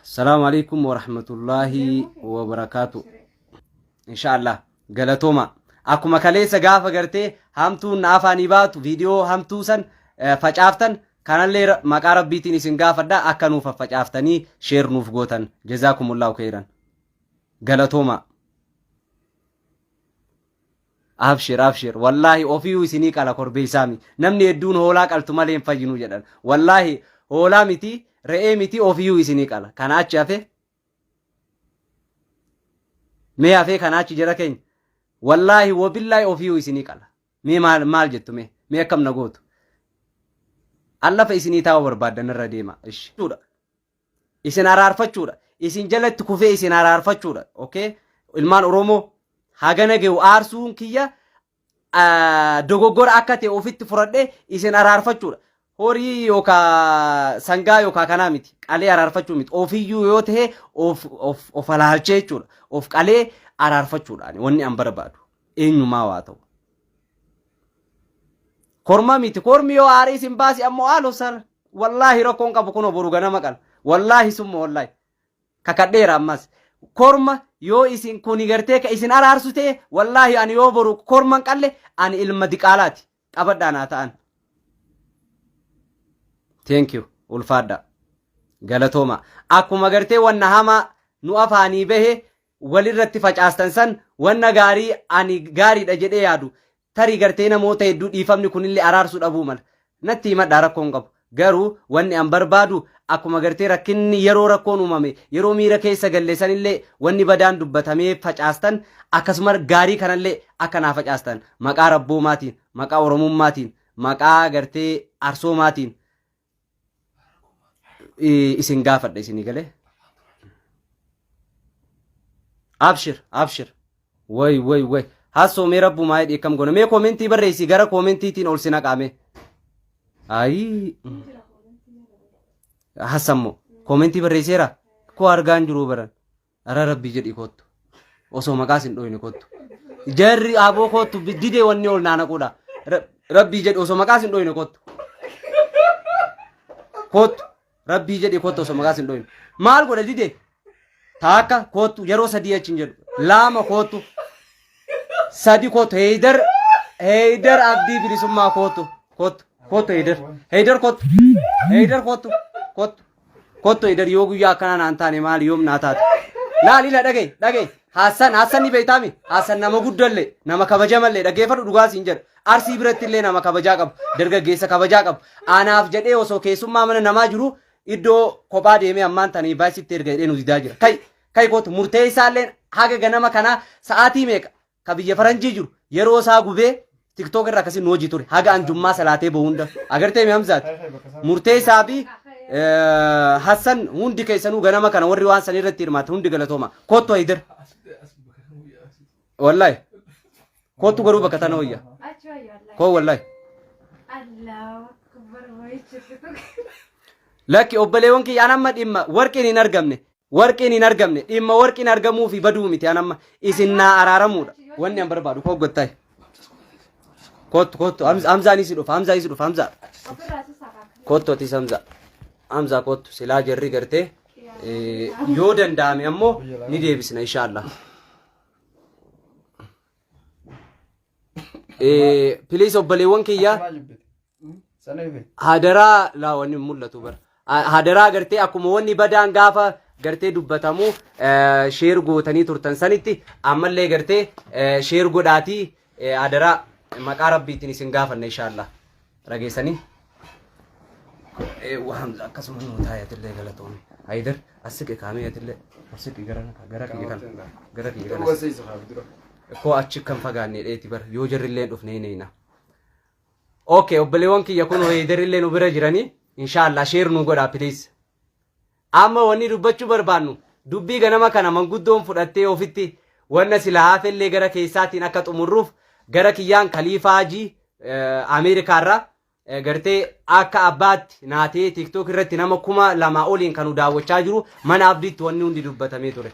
السلام عليكم ورحمة الله وبركاته. إن شاء الله قالتوما أكو مكاليسة قافة قرتي همتو نافاني باتو فيديو همتو سن فجافتن كان اللي مقارب بيتيني سن قافة دا أكنو فجافتني شير نوف قوتن جزاكم الله خيرا. قالتوما أبشر والله أوفيو سنيك على قربي سامي نمني يدون هولاك ألتمالين فجنو جدن والله هولا متي رئي متي أوفيو سنيك على كان أتشافه مي أفي كان أتش جركين والله وبالله أوفيو سنيك على مي مال جتو مي كم نقوت الله فإسني تاو برباد نرديما إيش شورا إسن أرارفت شورا إسن جلت كوفي إسن أرارفت شورا أوكي المان أرومو hagana geu arsuun kiyya dogoggora akkate ofitti furadhe isin araarfachuudha horii yoka sangaa yoka kana miti qalee araarfachuu miti ofiyyuu yoo ta'e of alaalchee jechuudha of qalee araarfachuudha wanni an barbaadu eenyumaa waa ta'u korma miti kormi yoo aarii isin baasi ammoo aalosal wallahi rakkoon qabu kuno boru ganama qal wallahi summa wallahi kakadheera ammas korma yoo isin kuni gartee ka isin araarsute wallahi ani yoo boru korman qalle ani ilma diqaalaati qabadhaanaa ta'an. Thank you ulfaadha galatooma akkuma gartee wanna hama nu afaanii bahe walirratti facaastan san wanna gaarii ani gaariidha jedhee yaadu tarii gartee namoota hedduu dhiifamni kunillee araarsuu dhabuu mala natti himadhaa rakkoon qabu garuu wanni an barbaadu akkuma gartee rakkinni yeroo rakkoon uumame yeroo miira keessa galleessanillee wanni badaan dubbatamee facaastan akkasuma gaarii kanallee akka naa facaastan maqaa rabboomaatiin maqaa oromummaatiin maqaa gartee arsoomaatiin isin gaafadha isinii galee abshir way hasoomee rabbumaa jedhee kam goona mee koomentii barreessi gara koomentiitiin ol si naqaame ayi hasammo koomenti barreesseera ko argaan jiru baran ara rabbi jedhi kottu osoo maqaas hin dhoyne kottu jarri aboo kottu didee wanni ol naana qudha rabbi jedhi osoo maqaas hin dhoyne kottu rabbi jedhi kottu osoo maqaas hin dhoyne maal godha didee taaka kottu yeroo sadii achin jedhu lama kottu sadi kottu heydar abdii bilisummaa kottu heydar kottu heydar yoo guyyaa akkanaa naan taane maali yoom naa taate laalila dhagee Hassan ni beeytaami Hassan nama guddallee nama kabajamallee dhageeffadhu dhugaas hin jedhu arsii biratti illee nama kabajaa qabu dargaggeessa kabajaa qabu anaaf jedhee osoo keessummaa mana namaa jiru iddoo kophaa deemee ammaan tanii baay'isitti erga jedhee nu didaa jira kai kottu murtee isaallee haga ganama kanaa sa'aatii meeqa ka biyya faranjii jiru yeroo isaa gubee TikTok irra akkasii hojii ture haga anjummaa salaatee bohunda agartee mi hamzaati murtee isaa fi Hassan hundi keessanuu ganama kana warri waan san irratti hirmaate hundi galatooma kottu haydar wallahi kottu garuu bakka tana hoyya ko wallahi lakki obbaleewwan kiyya anamma dhimma warqiin hin argamne dhimma warqiin argamuu fi baduu miti anamma isin naa araaramuudha wanni an barbaadu ko gottay kottu hamzaa isi dhufa hamza kottu ati hamza kottu silaa jarri gartee yoo danda'ame ammoo ni deebisna inshallah please obbaleewwan kiyya hadaraa laa wanni mul'atu bara hadaraa gartee akkuma wanni badaan gaafa gartee dubbatamu sheer gootanii turtan sanitti ammallee gartee sheer godhaatii hadaraa maqaa rabbiitiin isin gaafanna inshallah rageessanii وحمزة كسم إنه تاية اللي قالتوني هيدر أسكي كامية اللي أسكي قرك كو أشكم فقاني إيتبر يوجر اللي نفنينينا أوكي وبليون كي يكونوا هيدر اللي نبرة جراني إن شاء الله شير نقول بليز أما وني ربطشو بربانو دبي غنما كان من قدوم فرأتي وفتي وانا سلاحات اللي قرك إيساتي نكت أمروف قرك يان خليفة جي أمريكا را gartee akka abbaatti naatee TikTok irratti nama kuma lama oliin kan daawwachaa jiru mana abdiitti wanni hundi dubbatamee ture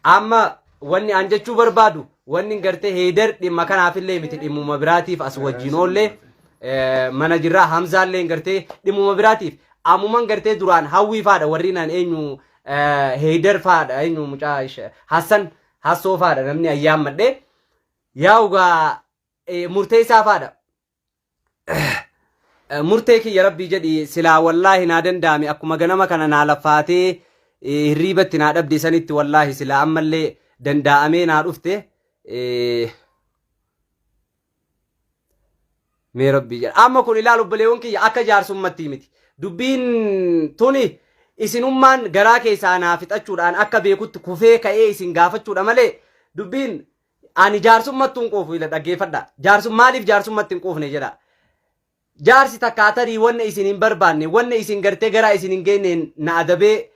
amma wanni an jechuu barbaadu wanni gartee heeder dhimma kanaafillee miti dhimmuma biraatiif as wajjinoollee mana jirraa Hamzaallee gartee dhimmuma biraatiif ammuman gartee duraan hawwiifaadha warri nan eenyu Heider faadha eenyu mucaa Hassan Hassoo faadha namni ayyaammadhe yaa'ugaa murteessaa faadha. Murtee kiyya rabbii jedhi silaa wallaahi naa danda'ame akkuma ganama kana naa laffaatee hirriibatti naa dhabde sanitti wallaahi silaa ammallee danda'amee naa dhufte mee rabbii jedha. Amma kun ilaalu obboleewwan kiyya akka jaarsummaatti miti. Dubbiin tuni isinummaan garaa keessaa naa fixachuudhaan akka beekutti kufee ka'ee isin gaafachuudha malee dubbiin ani jaarsummattu hin quufu ila dhaggeeffadha. Maaliif jaarsummaatti hin quufne jedha. Jaarsi takkaatarii wanne isin hin barbaanne wanne isin gartee garaa isin hin geenne na adabee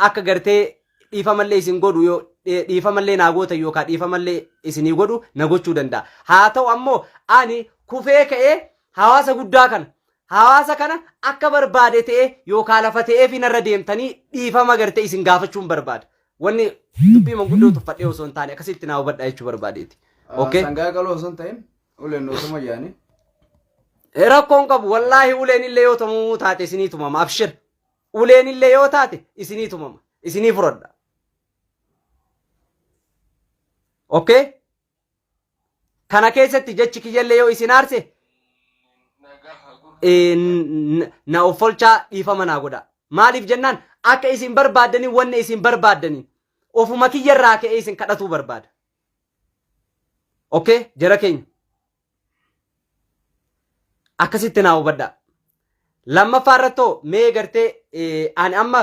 akka gartee dhiifamallee isin godhu yoo dhiifamallee naa goota yookaan dhiifamallee isinii godhu na gochuu danda'a. Haa ta'u ammoo ani kufee ka'ee hawaasa guddaa kana hawaasa kana akka barbaade ta'ee yookaan lafa ta'ee fi narra deemtanii dhiifama gartee isin gaafachuun barbaada. Wanni dubbii manguddoo tuffadhee osoo hin taane akkasitti naa hubadhaa jechuu barbaadeeti. Okay. Sangaa qaloo osoo hin ta'in uleen osoo yaani. Rakkoon qabu wallaahi uleen illee yoo tumamuu taate isinii tumama abshir. Uleen illee yoo taate isinii tumama isinii furadha. Okay. Kana keessatti jechi kiyyallee yoo isin aarse na offolchaa dhiifama naa godha. Maaliif jennaan akka isin barbaaddanii wanne isin barbaaddanii ofuma kiyyarraa ka'ee isin kadhatuu barbaada. Okay, jara keenya. Akkasitti naa hubadhaa. Lammaffaa irrattoo mee gartee ani amma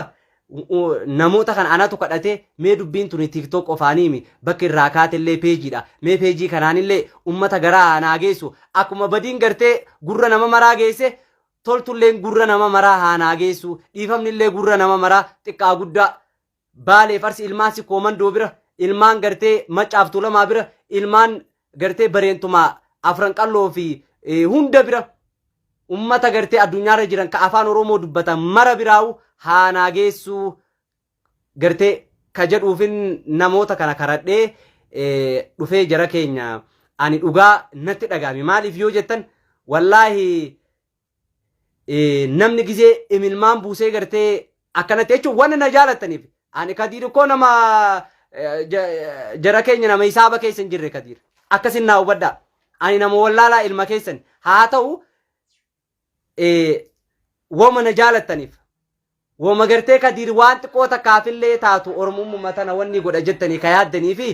namoota kan anatu kadhatee mee dubbiin tuni TikTok qofaaniimi bakki irraa kaatellee peejiidha. Mee peejii kanaanillee ummata garaa naa geessu akkuma badiin gartee gurra nama maraa geesse toltulleen gurra nama maraa haa naa geessu dhiifamnillee gurra nama maraa xiqqaa guddaa baalee farsi ilmaan si koomandoo bira ilmaan gartee maccaaf tuulamaa bira ilmaan gartee bareentumaa afran qalloo fi hunda bira ummata gartee addunyaarra jiran ka afaan Oromoo dubbatan mara biraa'u haa naa geessu gartee ka jedhuufin namoota kana karadhee dhufee jara keenya ani dhugaa natti dhagaame maaliif yoo jettan wallaahi namni gizee imilmaan buusee gartee akkanatti jechuun wanni na jaalattaniif ani Kadiir koo nama jara keenya nama hisaaba keessa hin jirre Kadiir akkasin naa hubadhaa ani nama wallaalaa ilma keessan haa ta'u wama na jaalattaniif wama gartee Kadiir waan xiqqoo takkaafillee taatu ormummaa tana wanni godha jettanii ka yaaddanii fi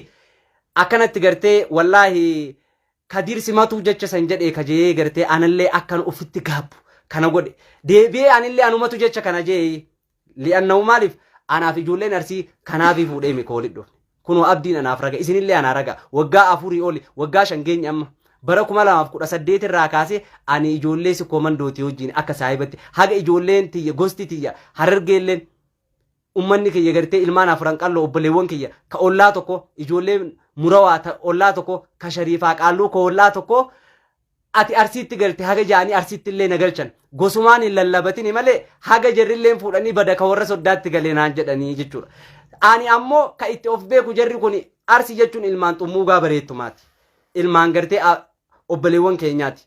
akkanatti gartee wallaahi Kadiir simatu jecha san jedhee kajee gartee anallee akkan ofitti gaabbu kana godhe deebi'ee anillee anumatu jecha kana jee li'annahu maaliif anaaf ijoolleen arsii kanaaf fuudhee mi koolidho kunoo abdiin anaaf raga isinillee anaa raga waggaa 4 oli waggaa 5 geenya amma bara 2018 irraa kaasee ani ijoollee si koomandootii wajjin akka saahibatti haga ijoolleen tiyya gosti tiyya harargeelleen ummanni kiyya gartee ilmaan afran qalloo obboleewwan kiyya ka ollaa tokko ijoolleen murawaa ollaa tokko ka shariifaa qaalluu ka ollaa tokko ati arsiitti galte haga jaanii arsiitti illee nagalchan gosumaan hin lallabatini malee haga jarrilleen fuudhanii bada ka warra soddaatti galee naan jedhanii jechuudha. Ani ammoo ka itti of beeku jarri kun arsi jechuun ilmaan xummuugaa bareettumaati. Ilmaan gartee obboleewwan keenyaati.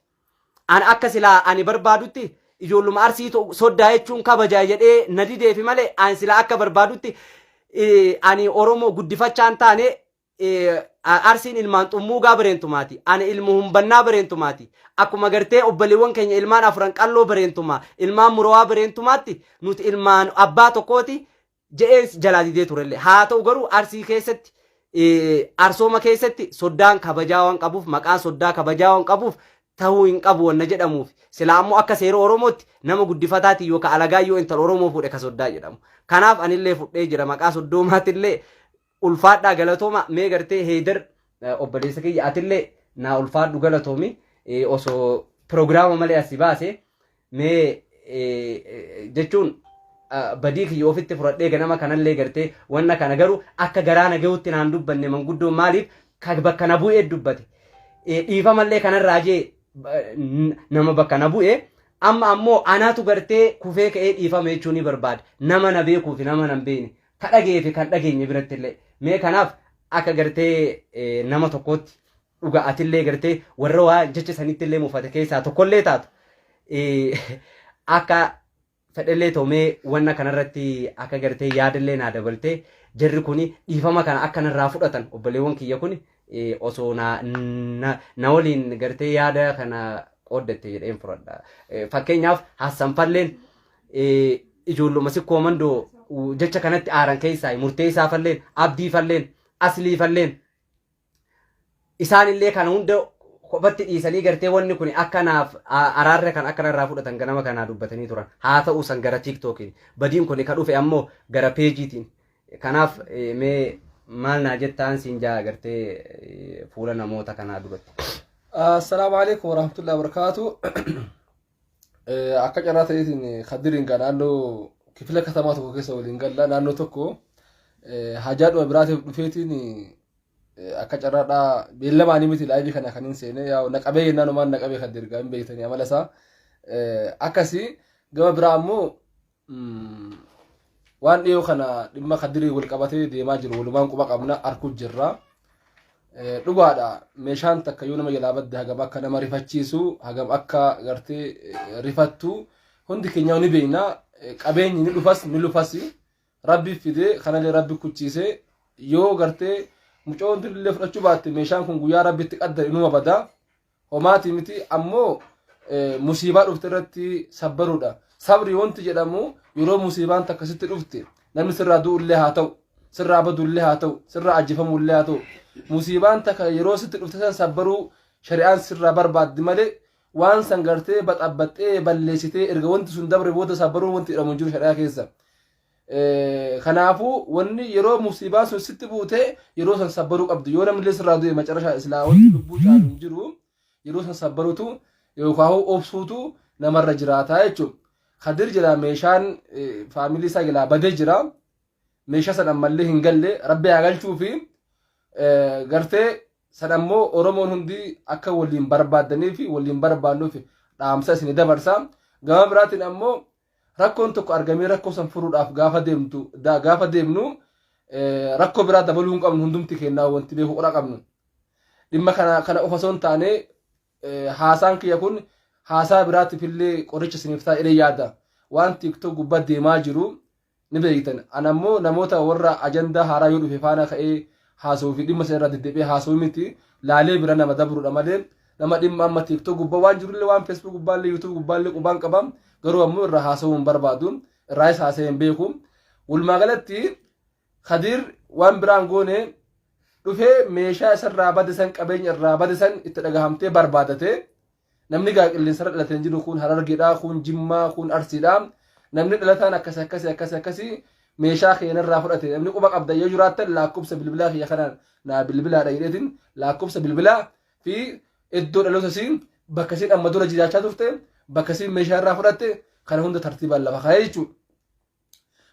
Ani akka silaa ani barbaadutti ijoolluma arsii soddaa jechuun kabajaa jedhee na dideefi malee ani silaa akka barbaadutti ani Oromoo guddifachaan taane arsiin ilmaan xummuugaa bareentumaati. Ani ilmu humbannaa bareentumaati. Akkuma gartee obboleewwan keenya ilmaan afran qalloo bareentumaa ilmaan murawaa bareentumaatti nuti ilmaan abbaa tokkooti je'een jalaa didee turellee. Haa ta'u garuu arsii keessatti arsooma keessatti soddaan kabajaa waan qabuuf maqaan soddaa kabajaa waan qabuuf tahuu hin qabu wanna jedhamuuf silaa ammoo akka seera Oromootti nama guddifataati yookaan alagaa yoo intala Oromoo fuudhe ka soddaa jedhamu. Kanaaf anillee fudhee jira maqaa soddoomaattillee ulfaadhaa galatooma mee gartee Heider obboleessa kiyya atillee naa ulfaadhu galatoomi osoo pirogiraama malee asii baase mee jechuun badii kiyya ofitti fudhadhee ganama kanallee gartee wanna kana garuu akka garaa nagayutti naan dubbanne manguddoon maaliif bakka na bu'ee dubbate dhiifamallee kanarraa jee nama bakka na bu'ee amma ammoo anaatu gartee kufee ka'ee dhiifame jechuun ni barbaada nama na beekuu fi nama na hin beekne ka dhagee fi kan dhageenye birattillee mee kanaaf akka gartee nama tokkotti dhuga atillee gartee warra waa jecha sanittillee mufate keessaa tokkollee taatu akka fedhellee tomee wanna kanarratti akka gartee yaadallee naa dabaltee jarri kuni dhiifama kana akka narraa fudhatan obboleewwan kiyya kuni osoo na waliin gartee yaada kana qoodatte jedheen fudhadha. Fakkeenyaaf Hassan Falleen ijoolluma sikkoo mandoo jecha kanatti aaran keessaa murtee isaa falleen abdii falleen aslii falleen isaanillee kana hunda kophatti dhiisanii gartee wanni kun akkanaaf araarre kan akkanarraa fudhatan ganama kanaa dubbatanii turan haa ta'u san gara tiktookiin badiin kun ka dhufe ammoo gara peejiitiin kanaaf mee maal naa jettaan siin jaa gartee fuula namoota kanaa dubbatti. Assalamu alaikum warahmatullahi wabarakatuh. Akka carraa ta'eetiin Khadiriin naannoo kifila katamaa tokko keessa waliin galla naannoo tokko hajaadhuma biraatiif dhufeetiin akka carraadhaa beellamaanii miti laayivii kana kan hin seene yaa naqabee yennaan umaan naqabee kan dirgaa hin beektanii amala isaa akkasii gama biraa ammoo waan dhiyoo kana dhimma Khadirii wal qabatee deemaa jiru walumaan quba qabna arkuu jirra. Dhugaadha meeshaan takka yoo nama jalaa badde hagam akka nama rifachiisu hagam akka gartee rifattu hundi keenya ni beekna qabeenyi ni dhufas rabbi fide kanallee rabbi kuchiise yoo gartee mucoon dillee fudhachuu baatte meeshaan kun guyyaa rabbitti qaddar inuma bada homaati miti ammoo musiibaa dhufte irratti sabbaruudha. Sabri wanti jedhamu yeroo musiibaan takka sitti dhufte namni sirraa du'ullee haa ta'u sirraa badullee haa ta'u sirraa ajjifamullee haa ta'u musiibaan takka yeroo sitti dhufte san sabbaruu shari'aan sirraa barbaaddi malee waan san gartee baxabbaxee balleessitee erga wanti sun dabre booda sabbaruu wanti jedhamu jiru shari'aa keessa. Kanaafuu wanni yeroo musiibaan sun sitti buute yeroo san sabbaruu qabdu yoo namni sirraa du'e macarashaa islaa wanti lubbuu caalu hin jiru yeroo san sabbaruutu yookaan obsuutu namarra jiraata jechuudha. Khadir jira meeshaan faamilii isaa jalaa badee jira meeshaa san ammallee hin galle rabbi haa galchuu fi gartee san ammoo Oromoon hundi akka waliin barbaadanii fi waliin barbaannuuf dhaamsa isin dabarsa. Gama biraatiin ammoo rakkoon tokko argamee rakkoo san furuudhaaf gaafa deemnu rakkoo biraa dabaluu hin qabnu hundumti kennaa wanti beeku qora qabnu. Dhimma kana of osoo hin taane haasaan kiyya kun haasaa biraatiif illee qoricha isiniif ta'a jedhee yaada. Waan TikTok gubbaa deemaa jiru ni beektan. Ana ammoo namoota warra ajandaa haaraa yoo dhufe faana ka'ee haasawuu fi dhimma sanarraa deddeebi'ee haasawuu miti laalee bira nama dabruudha malee nama dhimma amma TikTok gubbaa waan jirullee waan Facebook gubbaallee YouTube gubbaallee qubaan qabam garuu ammoo irraa haasawuu hin barbaadu irraas haasa'ee hin beeku. Walumaa galatti Khadir waan biraan goone dhufee meeshaa isarraa badisan qabeenya irraa badisan itti dhagahamtee barbaadate namni gaa qilleensarra dhalatee jiru kun Harargeedhaa kun Jimmaa kun Arsiidhaa namni dhalataan akkasii meeshaa keenyarraa fudhate namni quba qabda yoo jiraattan lakkoofsa bilbilaa kiyya kanaan naa bilbilaadha jedheetiin lakkoofsa bilbilaa fi iddoo dhaloota isiin bakka isiin amma dura jiraachaa turte bakka isiin meeshaa irraa fudhatte kana hunda tartiibaan lafa kaa'ee jechuudha.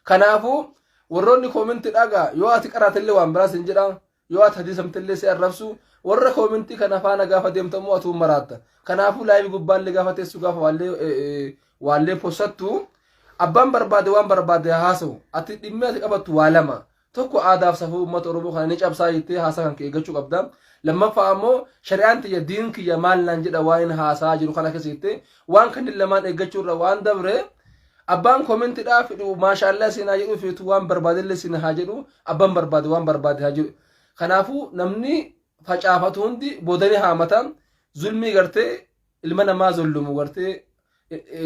Kanaafuu warroonni koomentii dhagaa yoo ati qaraatillee waan biraas hin jedhaa yoo ati hadiisamtillee si arrabsu warra koomentii kana faana gaafa deemtamu atuu maraatta. Kanaafuu laayivii gubbaallee gaafa teessu gaafa waallee postattu abbaan barbaade waan barbaade haasa'u ati dhimmi ati qabattu waa lama tokko aadaaf safuu uummata Oromoo kana ni cabsaa jettee haasaa kan eeggachuu qabda. Lammaffaa ammoo shari'aan tiyya diin kiyya maal naan jedha waan haasaa jiru kana keessa jettee waan kanneen lamaan eeggachuurra waan dabre abbaan koomentiidhaa fidhu maashaallah sinaa jedhu feetu waan barbaadellee sinaa haa jedhu abbaan barbaade waan barbaade haa jedhu. Kanaafuu namni facaafatu hundi boodanii haamatan zulmii gartee ilma namaa zullumu gartee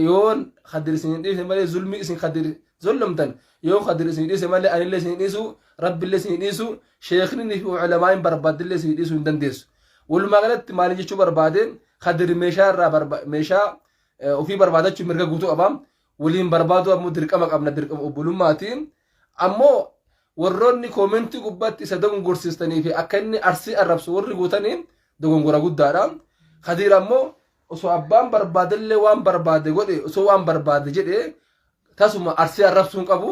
yoon Khadir isin dhiise malee zulmii isin Khadir zullumtan yoo Khadir isin dhiise malee anillee isin dhiisu rabbillee isin dhiisu sheekni fi ulamaan barbaadillee isin dhiisu hin dandeessu. Walumaa galatti maal jechuu barbaade Khadir meeshaa ofii barbaadachuu mirga guutuu qaba. Waliin barbaadu ammoo dirqama qabna dirqama obbolummaatiin ammoo warroonni koomentii gubbaatti isa dogongorsiistanii fi akka inni arsii arrabsu warri guutanii dogongora guddaadha. Khadir ammoo osoo abbaan barbaadellee waan barbaade godhe osoo waan barbaade jedhe tasuma arsii arrabsuu hin qabu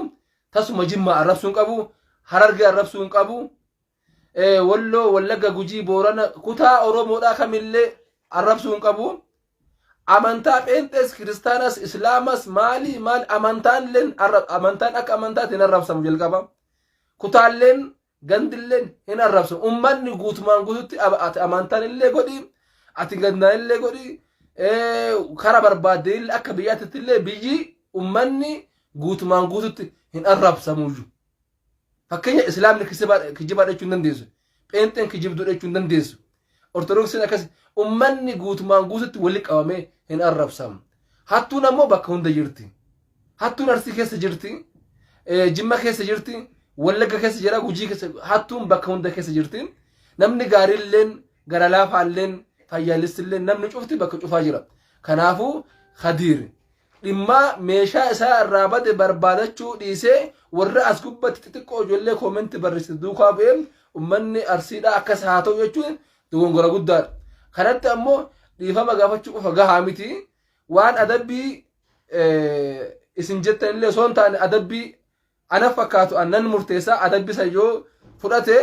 tasuma Jimmaa arrabsuu hin qabu Harargee arrabsuu hin qabu Walloo Wallagga Gujii Boorana kutaa Oromoodhaa kamillee arrabsuu hin qabu. Amantaa Pheenxees Kiristaanas Islaamas maali amantaan akka amantaatiin arrabsamu jalqaba. Kutaalleen gandilleen hin arrabsamu. Ummanni guutumaan guututti ati amantaan illee godhi ati gandaan illee godhi kara barbaadde illee akka biyyaatti illee biyyi ummanni guutumaan guututti hin arrabsamuyyuu. Fakkeenya islaamni kijiba jechuun dandeessu. Pheenxeen kijibduu jechuun dandeessu. Ortodoksiin akkas ummanni guutumaan guututti walitti qabamee hin arrabsamu. Hattuun ammoo bakka hunda jirti. Hattuun Arsii keessa jirti. Jimma keessa jirti. Wallagga keessa jira. Gujii keessa hattuun bakka hunda keessa jirti. Namni gaariilleen gara laafaalleen fayyaalessilleen namni cufti bakka cufaa jira. Kanaafuu Khadiir dhimma meeshaa isaa irraa bade barbaadachuu dhiisee warra as gubbatti xixiqqoo ijoollee koomenti barreessite duukaa bu'een ummanni Arsiidhaa akkas haa ta'u jechuun dogongora guddaadha. Kanatti ammoo dhiifama gaafachuu qofa gahaa miti. Waan adabbii isin jettanillee osoo hin taane adabbii ana fakkaatu annan murteessaa adabbii san yoo fudhate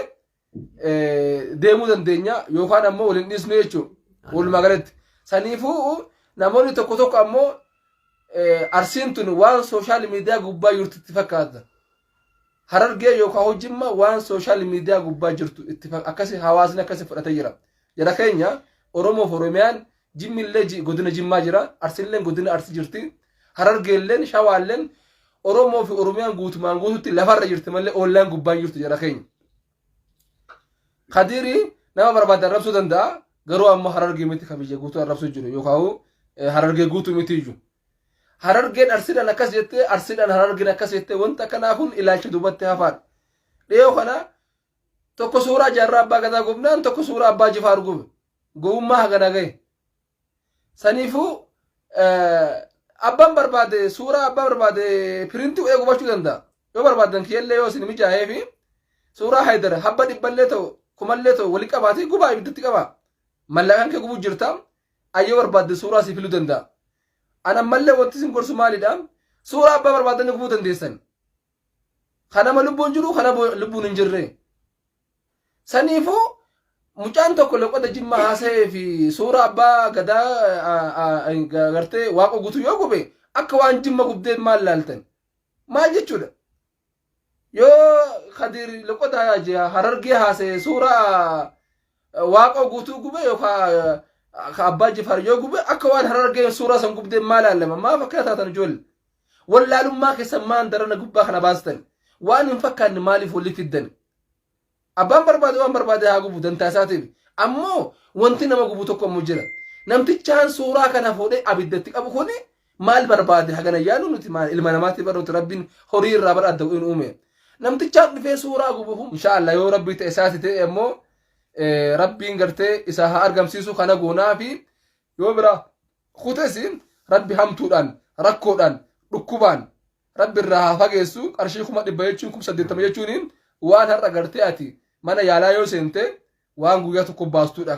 deemuu dandeenya yookaan ammoo waliin dhiisnu jechuudha. Walumaa galatti. Saniifuu namoonni tokko tokko ammoo Arsiin tun waan sooshaal miidiyaa gubbaa jirtu itti fakkaata. Harargee yookaan Jimma waan sooshaal miidiyaa gubbaa jirtu itti akkasi hawaasni akkasi fudhatee jira. Jara keenya Oromoof Oromiyaan Jimmillee godina Jimmaa jira. Arsiilleen godina Arsii jirti. Harargeelleen Shawaalleen Oromoo fi Oromiyaan guutumaan guututti lafarra jirti malee ollaan gubbaan jirtu jara keenya. Khadiiri nama barbaade arrabsuu danda'a. Garuu ammoo Harargee miti kabiyya guutuu arrabsuu jiru yookaan Harargee guutuu miti iyyuu. Harargeen Arsiidhaan akkas jettee Arsiidhaan Harargeen akkas jettee wanta kanaafun ilaalcha duubatti hafaan. Dhiyoo kana tokko suuraa jaarraa abbaa gadaa gubnaan tokko suuraa abbaa jifaar gube. Gowummaa hagana gahe. Saniifuu abbaan barbaade suuraa abbaa barbaade piriintii godhee gubachuu danda'a. Yoo barbaadan kiyyallee yoo isin mijaa'ee fi suuraa Haydara habba dhibballee ta'u kumallee ta'u wali qabaatee gubaa ibiddatti qabaa. Mallaqaan kee gubuu jirta. Ayyoo barbaadde suuraa si filuu danda'a. Ana mallee wanti isin gorsu maalidha? Suuraa abbaa barbaadanii gubuu dandeessan. Kanama lubbuun jiru kanama lubbuun hin jirre. Saniifuu mucaan tokko loqoda Jimmaa haasa'ee fi suuraa abbaa gadaa gartee waaqa guutuu yoo gube akka waan Jimma gubdeen maal laaltan? Maal jechuudha? Yoo Khadiir loqoda Harargee haasa'ee suuraa waaqa guutuu gube yookaan abbaa jifaar yoo gube akka waan Harargee suuraa san gubdeen maal laalama? Maaf akka taatan ijoollee? Wallaalummaa keessan maan darana gubbaa kana baastan? Waan hin fakkaanne maaliif walitti fiddan? Abbaan barbaade waan barbaade haa gubu dantaa isaatiif. Ammoo wanti nama gubu tokko ammoo jira. Namtichaan suuraa kana fuudhee abiddatti qabu kuni maal barbaade hagana yaanu nuti maal ilma namaatti baruuti rabbiin horii irraa bara adda in uume. Namtichaan dhufee suuraa gubu inshaallah yoo rabbii ta'e isaati ta'e ammoo rabbiin gartee isa haa argamsiisu kana goonaa fi yoo bira kutesi rabbi hamtuudhaan rakkoodhaan dhukkubaan rabbi irraa haa fageessu qarshii 100 jechuun 80 jechuun waan har'a gartee ati mana yaalaa yoo seente waan guyyaa tokko baastuudha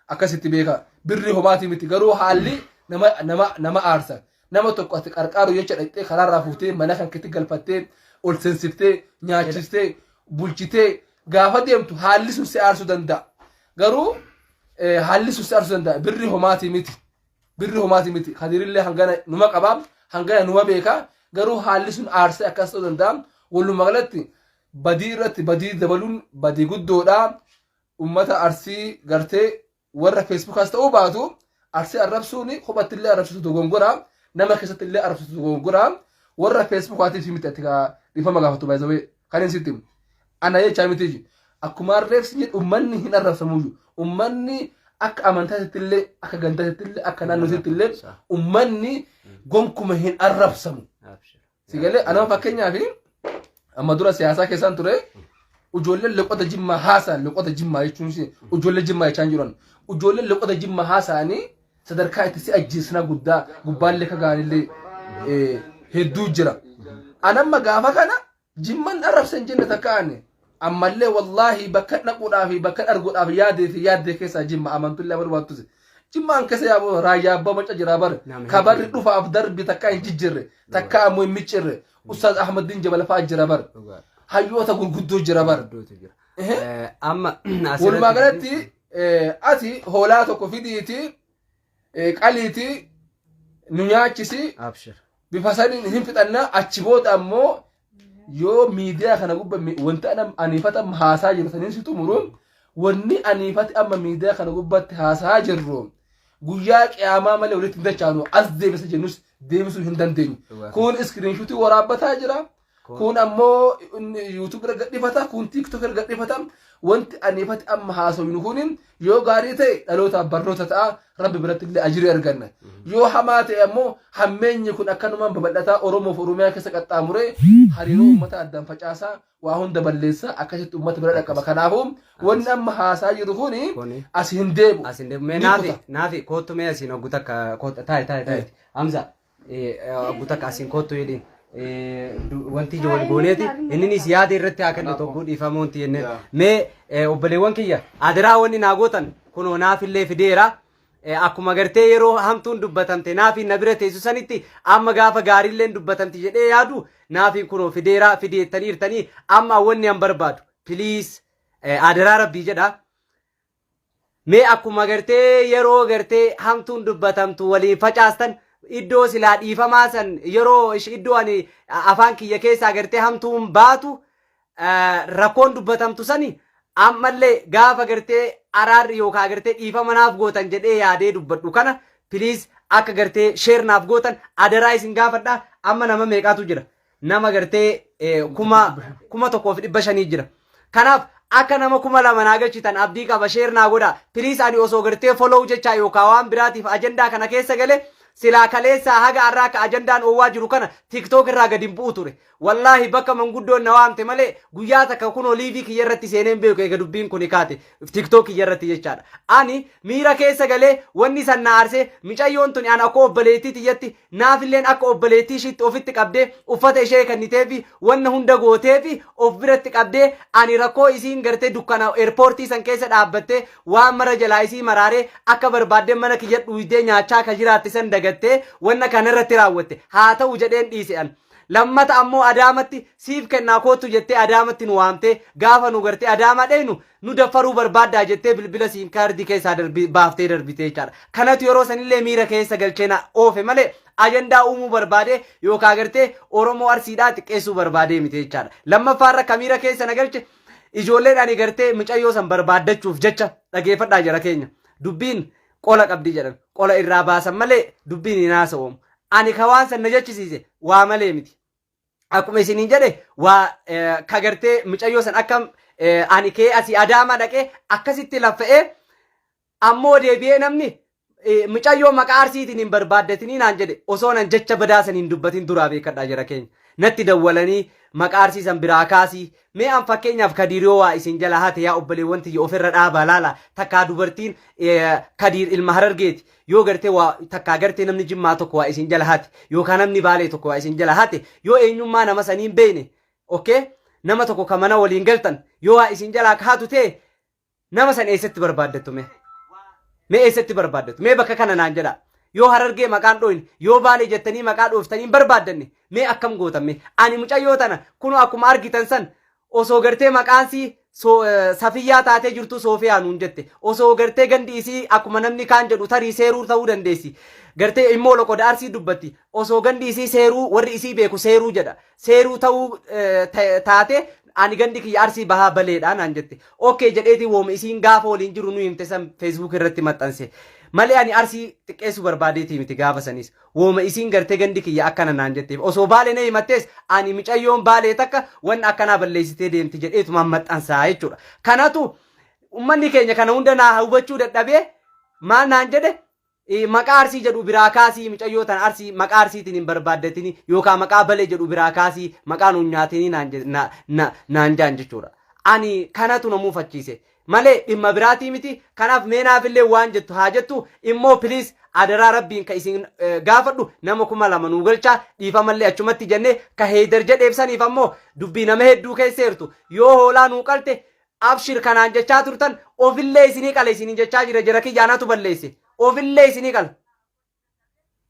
akkasitti beeka birri homaati miti garuu haalli nama aarsa nama tokko ati qarqaaru jecha dhaqxee karaarraa fuutee mana kan keetti galfattee ol seensiftee nyaachistee bulchitee gaafa deemtu haalli sun si aarsuu danda'a garuu haalli sun si aarsuu danda'a birri homaati miti Khadiirillee hangana numa qabaa hangana numa beeka garuu haalli sun aarsee akkas ta'uu danda'a. Walumaa galatti badii irratti badii dabaluun badii guddoodha. Ummata Arsii gartee warra Feesbuukaas ta'uu baatu Arsii arrabsuun kophattillee arrabsitu dogongora. Nama keessattillee arrabsitu dogongora. Warra Feesbuukaatiif miti ati dhiifama gaafatu baay'ee kan hin sitti. Ana jechaa miti. Akkuma reefsi jedhu ummanni hin arrabsamuyyuu. Ummanni akka amantaattillee akka gantaattillee akka naannootillee ummanni gonkuma hin arrabsamu. Sigalee anama fakkeenyaaf amma dura siyaasaa keessan ture ijoolleen loqota Jimmaa haasa'an loqota Jimmaa jechuun ijoollee Jimmaa jechaan jiran ijoolleen loqota Jimmaa haasa'anii sadarkaa itti si ajjeesna guddaa gubbaallee kagaanillee hedduu jira. Anamma gaafa kana Jimman arrabsan jenne takkaane ammallee wallaahi bakka dhaquudhaaf bakka arguudhaaf yaadee keessaa Jimma amantullee barbaattus Jimmaan keessa yaaboo raayyaa abbaa maca jira bar kabarri dhufaaf darbi takkaa hin jijjirre takkaa ammoo hin miccirre Ustaz Ahmadiin Jabal fa'aa jira bar hayyoota gurguddoo jira bar amma walumaa galatti ati hoolaa tokko fidiiti qaliiti nu nyaachisi bifa saniin hin fixannaa achi booda ammoo yoo miidiyaa kana gubba wanta aniifata haasaa jiru saniin si xumuruun wanni aniifati amma miidiyaa kana gubbatti haasaa jirru guyyaa qiyaamaa malee walitti hin dachaanu as deebisa jennus deebisuu hin dandeenyu. Kun iskiriinshuutii waraabbataa jira. Kun ammoo YouTube irra gadhifata, kun TikTok irra gadhifata. Wanti ani ifatti amma haasawinu kunin yoo gaarii ta'e dhalootaaf barnoota ta'a rabbi biratti illee ajirii arganna. Yoo hamaa ta'e ammoo hammeenyi kun akkanumaan babal'ataa Oromoof Oromiyaa keessa qaxxaamuree hariiroo uummata addaan facaasaa waa hunda balleessaa akkasitti uummata bira dhaqqaba. Kanaafuu wanni amma haasaa jiru kuni as hin deebu. As hin deebu. Naafi kootu mee asiin oggu takka taa'e. Hamza oggu takka asiin kootu jedhin. Wanti ija wal gooneeti inninis yaada irratti haa kennu tokko dhiifamuunti jennee mee obboleewwan kiyya adiraa wanni naa gootan kunoo naafillee fideera akkuma gartee yeroo hamtuun dubbatamte naafiin na bira teessu sanitti amma gaafa gaariilleen dubbatamti jedhee yaadu naafiin kunoo fideera fideettaniirtanii amma wanni an barbaadu piliis adiraa rabbii jedha mee akkuma gartee yeroo gartee hamtuun dubbatamtu waliin facaastan iddoo silaa dhiifamaa san yeroo iddoo ani afaan kiyya keessaa gartee hamtuun baatu rakkoon dubbatamtu sani ammallee gaafa gartee araarri yookaan gartee dhiifama naaf gootan jedhee yaadee dubbadhu kana piliis akka gartee sheer naaf gootan adaraa isin gaafadha amma nama meeqaatu jira nama gartee 1,500 jira kanaaf akka nama 2,000 naa galchitan abdii qaba sheer naa godha piliis ani osoo gartee follow jechaa yookaan waan biraatiif ajandaa kana keessa galee silaa kaleessa haga arraa ka ajandaan oowwaa jiru kana TikTok irraa gadi bu'u ture wallahi bakka manguddoon na waamte malee guyyaa takka kunoo liivii kiyya irratti seeneen beeku eega dubbiin kun kaate TikTok kiyya irratti jechaadha ani miira keessa galee wanni san na aarsee micayyoon tuni an akka obboleettii tiyyatti naafilleen akka obboleettii ishiitti ofitti qabdee uffata ishee kenniteefi wanna hunda gooteefi of biratti qabdee ani rakkoo isiin gartee dukkana eerpoortii san keessa dhaabbattee waan mara jalaa isii maraaree akka barbaaddeen mana kiyya dhuydee nyaachaa ka jiraatti san dagattee wanna kanarratti raawwatte haa ta'u jedheen dhiise an lammata ammoo adaamatti siif kennaa kootu jettee adaamatti nu waamtee gaafa nu gartee adaamaa dheenu nu daffaruu barbaaddaa jettee bilbila siim kaardii keessaa baaftee darbitee jechaadha kanatu yeroo sanillee miira keessa galcheena oofe malee ajandaa uumuu barbaade yookaan gartee Oromoo Arsiidhaa xiqqeessuu barbaadee miti jechaadha lammaffaarra kamiira keessa na galche ijoolleen ani gartee mucayyoo san barbaaddachuuf jecha dhageeffadhaa jara keenya dubbiin qola qabdi jedhan qola irraa baasan malee dubbiin hin haasa'oomu ani ka waan san na jechisiise waa malee miti akkuma isiniin jedhe waa ka gartee mucayyoo san akkam ani kee asii adaamaa dhaqee akkasitti laffa'ee ammoo deebi'ee namni mucayyoo maqaa arsiitiin hin barbaaddatanii naan jedhe osoo nan jecha badaasan hin dubbatin duraa beekadhaa jira keenya natti dawwalanii maqaa arsiisan biraa kaasii mee an fakkeenyaaf kadiiriyoo waa isin jala hate yaa obboleewwan tiyya ofirra dhaabaa laala takkaa dubartiin kadiir ilma harargeeti yoo gartee waa takkaa gartee namni jimmaa tokko waa isin jala hate yookaan namni baalee tokko waa isin jala hate yoo eenyummaa nama saniin beene okay nama tokko ka mana waliin galtan yoo waa isin jalaa kaatu ta'e nama san eessatti barbaaddattu mee eessatti barbaaddattu mee bakka kana naan jedha yoo harargee maqaan dhooyin yoo baalee jettanii maqaa dhooftanii barbaaddanne mee akkam gootamme ani mucayyoo tana kunoo akkuma argitan san osoo gartee maqaansii safiyyaa taatee jirtu Soofiyaa nuun jette osoo gartee gandi isii akkuma namni kaan jedhu tarii seeruu ta'uu dandeessi gartee immoo loqoda arsii dubbatti osoo gandi isii seeruu warri isii beeku seeruu jedha seeruu ta'uu taate ani gandi kiyya arsii bahaa baleedhaan naan jette okay jedheeti wooma isiin gaafa waliin jiru nu himte san Facebook irratti maxxanse malee ani arsii xiqqeessu barbaadeeti miti gaafa sanis wooma isiin gartee gandi kiyya akkana naan jetteef osoo baalee na himattees ani mucayyoon baalee takka wanna akkanaa balleessitee deemti jedheetuma maxxansaa jechuudha kanatu ummanni keenya kana hunda naa hubachuu dadhabee maal naan jedhe maqaa arsii jedhu biraa kaasii mucayyoo tan arsii maqaa arsiitiin hin barbaaddatini yookaan maqaa balee jedhu biraa kaasii maqaa nuun nyaatini naan jaan jechuudha ani kanatu na muufachiise malee dhimma biraatii miti kanaaf meenaafillee waan jettu haa jettu immoo piliis adaraa rabbiin ka isin gaafadhu nama 2,000 nuu galchaa dhiifamallee achumatti jennee ka heedar jedheebsaniif ammoo dubbii nama hedduu keesseertu yoo hoolaa nuu qalte abshir kanaan jechaa turtan ofillee isinii qale isinii jechaa jira kiyyaanatu balleesse ofillee isinii qala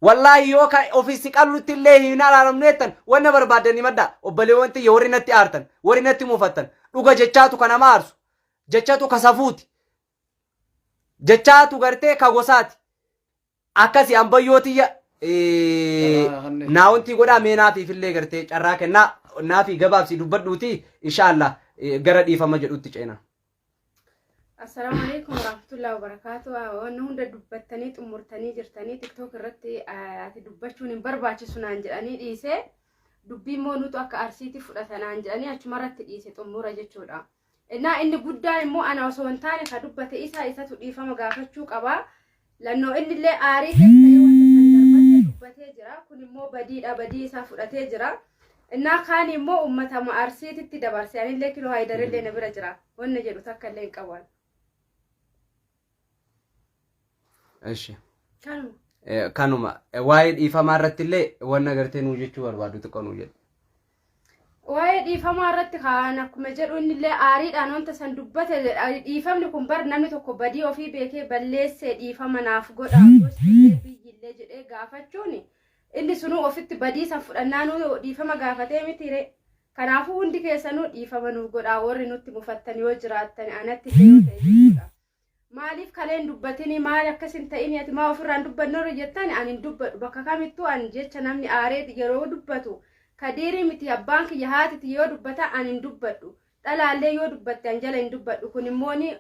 wallahi yoo ka ofisi qallutti illee hin alaalamneettan wanna barbaaddanii madda obboleewwan tiyya warri natti aartan warri natti muufattan dhuga jechaatu kana maarsu jechaatu ka safuuti jechaatu gartee ka gosaati akkasi ambayyootiyya naawuntii godhaa mee naafiifillee gartee carraa kennaa naafii gabaabsi dubbadhuuti inshaallah gara dhiifama jedhutti ceena Assalamu alaikum warahmatullahi wabarakatuh. Wanni hunda dubbattanii xumurtanii jirtanii TikTok irratti ati dubbachuun hin barbaachisu naan jedhanii dhiise dubbii immoo nutu akka arsiitti fudhatanaan jedhanii achumarratti dhiise xumura jechuudha. Innaa inni guddaan immoo ana osoo hin taane ka dubbate isatu dhiifama gaafachuu qaba. Lannoo inni illee aarii keessatti wanta kan darbatee dubbatee jira. Kun immoo badiidha, badii isaa fudhatee jira. Innaa kaan immoo uummatama arsiititti dabarse anillee kiloo Haydarillee na bira jira. Wanna jedhu takka illee hin qaban. Eshi. Kanuma waa'ee dhiifamaa irratti illee wanna gartee nuu jechuu barbaadu xiqqoo nuu jedhu. Waa'ee dhiifamaa irratti kaan akkuma jedhu inni illee aariidhaan wanta san dubbate dhiifamni kun bar namni tokko badii ofii beekee balleessee dhiifama naaf godha gosti biyyillee jedhee gaafachuun inni sunuu ofitti badii san fudhannaanuu dhiifama gaafatee mitire. Kanaafuu hundi keessanuu dhiifama nuuf godhaa warri nutti mufattan yoo jiraattan anatti yoo ta'e jechuudha. Maaliif kaleen dubbatini maal akkasin ta'ini ati maa ofirraan dubbannu jettan ani dubbadhu bakka kamittuu ani jecha namni aaree yeroo dubbatu kadiiri miti abbaan kiyya haatiti yoo dubbata ani dubbadhu dhalaallee yoo dubbatte an jala hin dubbadhu kun immoo ni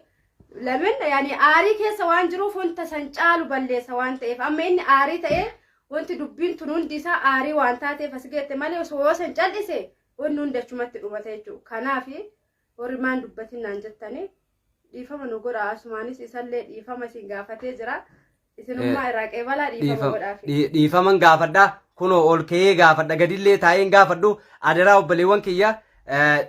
lamin yaani aarii keessa waan jiruuf wanta san caalu balleessa waan ta'eef amma inni aarii ta'e wanti dubbiin tun hundi isaa aarii waan taateef as geette malee osoo san callise wanni hundi achumatti dhumata jechuudha. Kanaaf warri maan dubbatin naan jettanii dhiifama nu godha asumaanis isallee dhiifama isin gaafatee jira isinummaa irraa qeebalaa dhiifama godhaafi dhiifaman gaafadha kunoo ol ka'ee gaafadha gadillee taa'een gaafadhu adaraa obboleewwan kiyya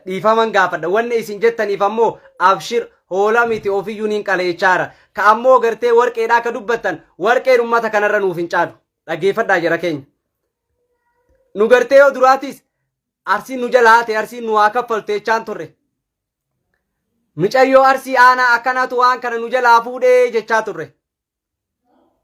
dhiifaman gaafadha wanni isin jettaniif ammoo abshir hoola miti ofiyyuu niin qaleechaara ka ammoo gartee warqeedhaa ka dubbattan warqeen ummata kanarra nuuf hin caalu dhaggeeffadhaa jira keenya nu gartee yoo duraatis arsiin nu jalaa haate arsiin nu haa kaffalteechaan turre Micayyoo arsii aanaa akkanatu waan kana nu jalaa fuudhee jechaa turre.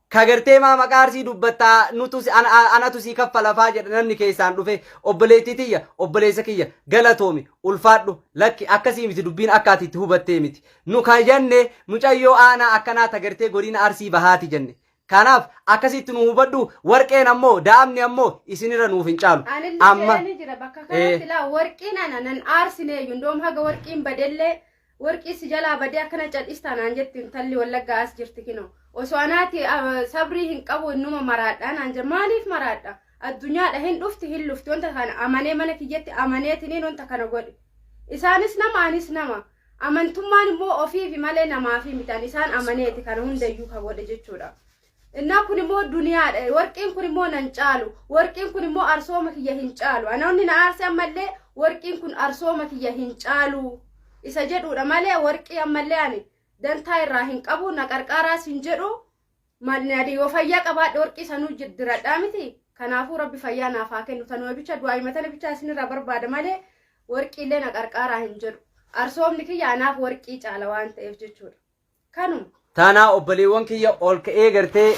Kagartee maa maqaa arsii dubbattaa nutus anatu sii kaffalafaa jedha namni keessaan dhufe obboleettii tiyya obboleessa kiyya galatoomi ulfaadhu lakki akkasii miti dubbiin akka ati itti hubattee miti. Nu kan jenne mucayyoo aanaa akkanaa tagartee godina arsii bahaati jenne. Kanaaf akkasitti nu hubadhu warqeen ammoo daa'amni ammoo isinirra nuuf hin caalu. Amma jira bakka kanatti laa warqiin nan aarsine yundoom haga warqiin badellee warqii si jalaa badee akkana cal'istaan aan jettiin talli wallaggaa as jirti kino osoo anaati sabrii hin qabu innuma maraadhaan aan jira maaliif maraadha addunyaadha hin dhufti hin lufti wanta kana amanee mana kiyyatti amaneetiniin wanta kana godhe isaanis nama anis nama amantummaan immoo ofiifi malee namaafi mitaan isaan amaneeti kana hundayyuu ka godhe jechuudha. Innaa kun immoo duniyaadha warqiin kun immoo nan caalu warqiin kun immoo arsooma kiyya hin caalu anaonni na aarse ammallee warqiin kun arsooma kiyya hin caalu. Isa jedhuudha malee warqii ammallee ani dantaa irraa hin qabu na qarqaaraas hin jedhu manni yoo fayyaa qabaadhe warqii sanuu jiddiradhaa miti kanaafuu rabbi fayyaa naaf haa kennu tanuma bicha du'aa himatana bicha isinirraa barbaada malee warqiillee na qarqaaraa hin jedhu arsoomni kiyya anaaf warqii caala waan ta'eef jechuudha. Kanuma. Taanaa obboleewwan kiyya ol ka'ee gartee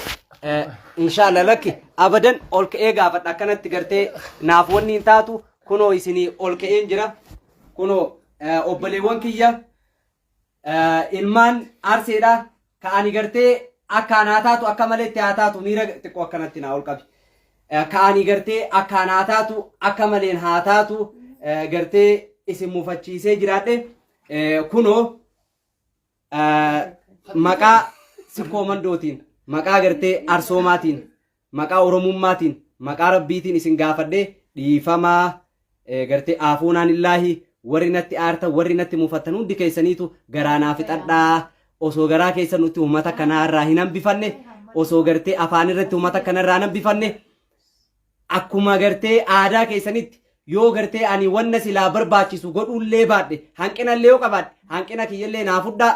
inshallah lakki abadan ol ka'ee gaafadha akkanatti gartee naaf wanni hin taatu kunoo isinii ol ka'een jira kunoo obboleewwan kiyya ilmaan arseedha ka'anii gartee akka anaa taatu akka malee itti haa taatu miira xiqqoo akkanatti naa ol qabi ka'anii gartee akka anaa taatu akka maleen haa taatu gartee isin mufachiisee jiraadhe kunoo maqaa sikkoo mandootiin maqaa gartee arsoomaatiin maqaa oromummaatiin maqaa rabbiitiin isin gaafadhe dhiifamaa gartee aafuunaan illaahi warri natti aarta warri natti mufattan hundi keessaniitu garaanaa fixadhaa osoo garaa keessa nutti uummata kanarraa hin hambifanne osoo gartee afaan irratti uummata kanarraa hambifanne akkuma gartee aadaa keessanitti yoo gartee ani wanna silaa barbaachisu godhullee baadhe hanqinallee yoo qabaadhe hanqina kiyyallee naa fudhaa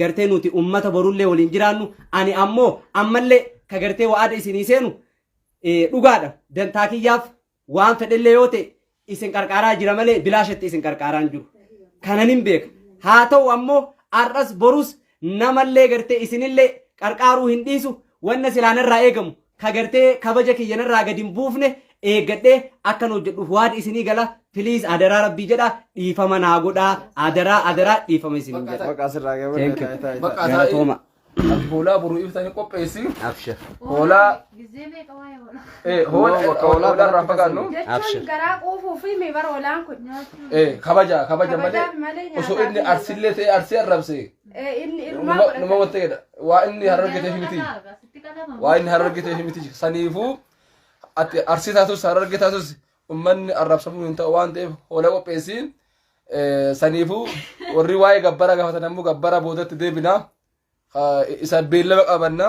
gartee nuti uummata borullee waliin jiraannu ani ammoo ammallee ka gartee waada isinii seenu dhugaadha dantaa kiyyaaf waan fedhellee yoo ta'e isin qarqaaraa jira malee bilaashatti isin qarqaaraan jiru kanan hin beeka haa ta'u ammoo arras borus namallee gartee isinillee qarqaaruu hin dhiisu wanna silaanirraa eegamu ka gartee kabaja kiyyanirraa gadi hin buufne eeggadhee akkan hojjedhuuf waan isinii gala piliis adaraa rabbii jedha dhiifama naa godhaa adaraa dhiifama isinii jedha. ati hoolaa boruu ibsanii qopheessi Abshir. hoolaa Gizemee qabaa yoo hoolaa irraa fagaannu jechuun garaa quufuu fi miibara olaan kun kabaja Kabajaaf malee malee osoo inni nyaataaf arsillee ta'e arsii arrabse inni numa ilmaa wanta jedha waa inni harargeteef miti waa inni harargeteef miti saniifuu ati arsii taatus hararge taatus ummanni arrabsamuu hin ta'u waan ta'eef hoolaa qopheessiin saniifuu warri waa'ee gabbara gaafatan ammoo gabbara boodatti deebinaa isa beellama qabanna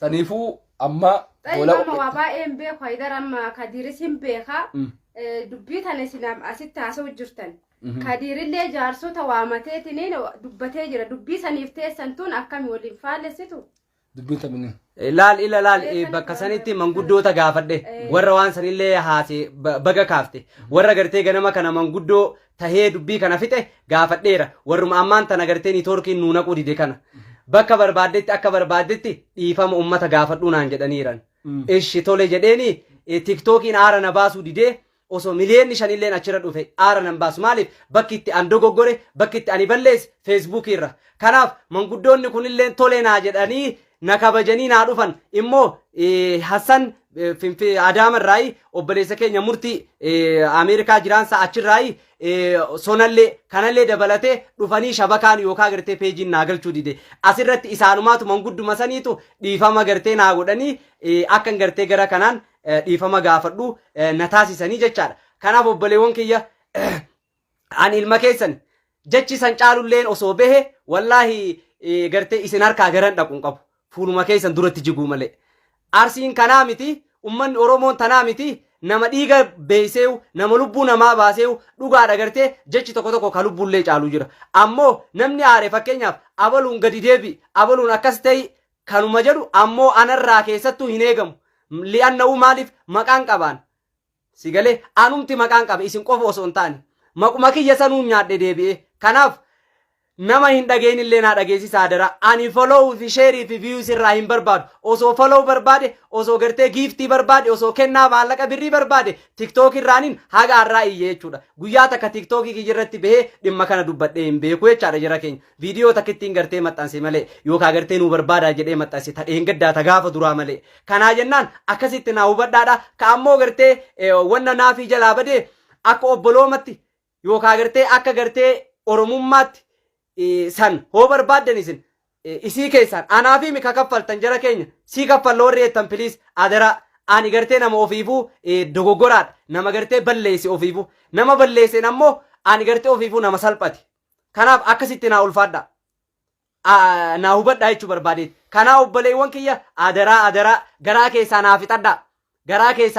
saniifuu amma Mama waa baay'een beeku Haydar amma Kadiris hin beeka dubbii tana isin asitti haasa'u jirtan Kadirillee jaarsota waamateetiin dubbatee jira dubbii saniif teessan tun akkami waliin faallessitu dubbiin taphini Laal bakka sanitti manguddoota gaafadhe warra waan sanillee haase baga kaafte warra gartee ganama kana manguddoo tahee dubbii kana fixe gaafadheera warruma ammaan tana gartee ni torkiin nuuna qudide kana bakka barbaadetti akka barbaadetti dhiifama ummata gaafadhuu naan jedhaniiran ishi tole jedheeni tiktookiin aara na baasuu didee osoo miliyoonni shanilleen achirra dhufe aara nan baasu maaliif bakki itti an dogoggore bakki itti ani balleesse feesbuukii irra kanaaf manguddoonni kunilleen tole naa jedhanii na kabajanii naa dhufan immoo Hassan Adaamarraayi obboleessa keenya murtii Ameerikaa jiraansa achirraayi sonallee kanallee dabalatee dhufanii shabakaan yookaan gartee peejiin naa galchuu dide asirratti isaanumaatu mangudduma saniitu dhiifama gartee naa godhanii akkan gartee gara kanaan dhiifama gaafadhu na taasisanii jechaadha kanaaf obboleewwan kiyya ani ilma keessan jechi san caalulleen osoo bahe wallaahi gartee isin harkaa garan dhaquun qabu fuuluma keessan duratti jiguu malee arsiin kanaa miti ummanni oromoon tanaa miti nama dhiiga beeyseewu nama lubbuu namaa baaseewu dhugaadha gartee jechi tokko ka lubbuullee caaluu jira ammoo namni aare fakkeenyaaf abaluun gadi deebi abaluun akkas ta'e kanuma jedhu ammoo anarraa keessattuu hin eegamu li'anna'uu maaliif maqaan qabaan sigalee anumti maqaan qabe isin qofa osoo hin taane maquma kiyya sanuun nyaadhe deebi'ee kanaaf nama hin dhageenillee naa dhageessisaa dara ani follow fi share fi views irraa hin barbaadu osoo follow barbaade osoo gartee giiftii barbaade osoo kennaa maallaqa birrii barbaade tiktok irraanin haga arraa iyyee jechuudha guyyaa takka tiktokii kiyyairratti bahee dhimma kana dubbadhee hin beeku jechaadha jara keenya viidiyoo takka ittiin gartee maxxanse malee yookaan gartee nuu barbaadaa jedhee maxxanse tadheen gaddaa ta gaafa duraa malee kanaa jennaan akkasitti naa hubadhaadha ka ammoo gartee wanna naafii jalaa badee akka obboloomatti yookaan gartee akka gartee oromummaatti san hoo barbaaddan isin isii keessaan anaafi mika kaffaltan jara keenya sii kaffalloorri ettan piliis adara ani gartee nama ofiifuu dogoggoraadha nama gartee balleesse ofiifuu nama balleesseen ammoo ani gartee ofiifuu nama salphate kanaaf akkasitti naa ulfaadha naa hubadhaa jechuu barbaadeeti kanaa obboleewwan kiyya adaraa garaa keessaa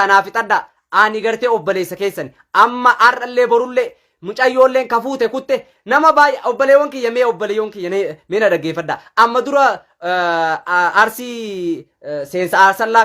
naa fixadha ani gartee obboleessa keessan amma arrallee borullee mucayyoolleen kafuute kutte nama baay'ee obboleewwan kiyya mee obboleewwan kiyya mee na dhaggeeffadha amma dura arsii seensa aarsallaa